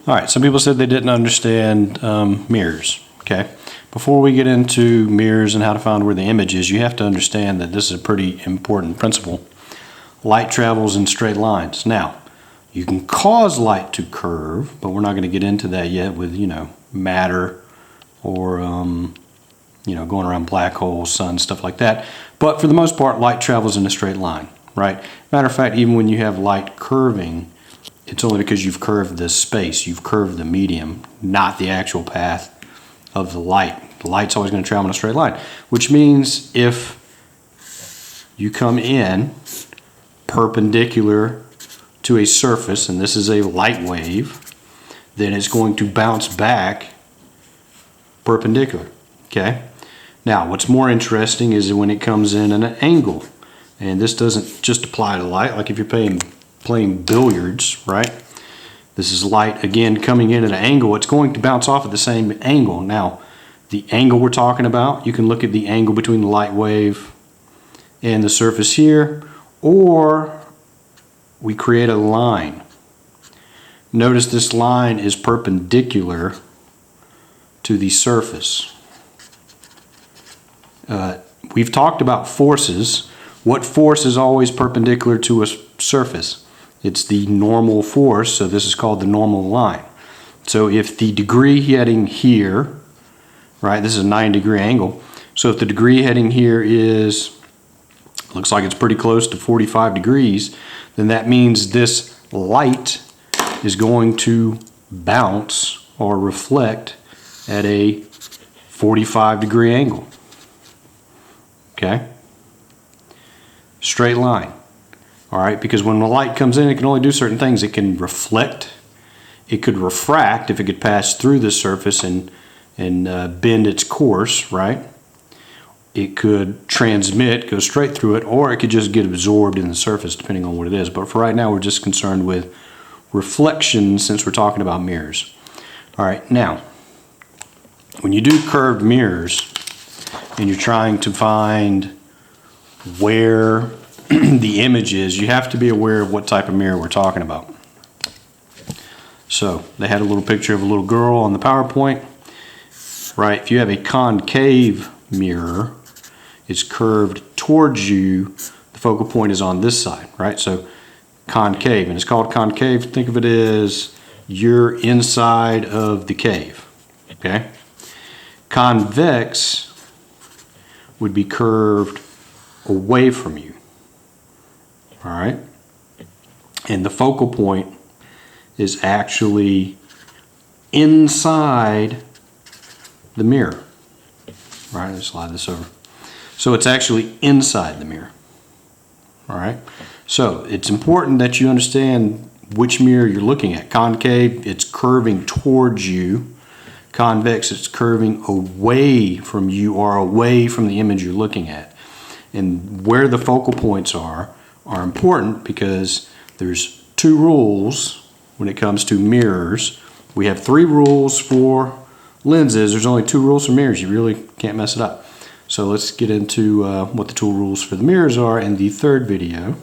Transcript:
All right, some people said they didn't understand mirrors, okay? Before we get into mirrors and how to find where the image is, you have to understand that this is a pretty important principle. Light travels in straight lines. Now, you can cause light to curve, but we're not going to get into that yet with, matter or, going around black holes, sun, stuff like that. But for the most part, light travels in a straight line, right? Matter of fact, even when you have light curving, it's only because you've curved this space, you've curved the medium, not the actual path of the light. The light's always going to travel in a straight line, which means if you come in perpendicular to a surface, and this is a light wave, then it's going to bounce back perpendicular, okay? Now, what's more interesting is when it comes in an angle, and this doesn't just apply to light, like if you're playing billiards, right? This is light, again, coming in at an angle. It's going to bounce off at the same angle. Now, the angle we're talking about, you can look at the angle between the light wave and the surface here, or we create a line. Notice this line is perpendicular to the surface. We've talked about forces. What force is always perpendicular to a surface? It's the normal force, so this is called the normal line. So if the degree heading here, right, this is a 90-degree angle, so if the degree heading here looks like it's pretty close to 45 degrees, then that means this light is going to bounce or reflect at a 45-degree angle. Okay? Straight line. All right, because when the light comes in, it can only do certain things. It can reflect, it could refract if it could pass through the surface and bend its course, right? It could transmit, go straight through it, or it could just get absorbed in the surface, depending on what it is. But for right now, we're just concerned with reflection since we're talking about mirrors. All right, now, when you do curved mirrors and you're trying to find where the image is, you have to be aware of what type of mirror we're talking about. So they had a little picture of a little girl on the PowerPoint, right? If you have a concave mirror, it's curved towards you, the focal point is on this side, right? So concave, and it's called concave. Think of it as you're inside of the cave, okay? Convex would be curved away from you. All right, and the focal point is actually inside the mirror. All right, let's slide this over. So it's actually inside the mirror. All right, so it's important that you understand which mirror you're looking at. Concave, it's curving towards you. Convex, it's curving away from you or away from the image you're looking at. And where the focal points are important because there's two rules when it comes to mirrors. We have 3 rules for lenses. There's only 2 rules for mirrors. You really can't mess it up. So let's get into what the 2 rules for the mirrors are in the third video.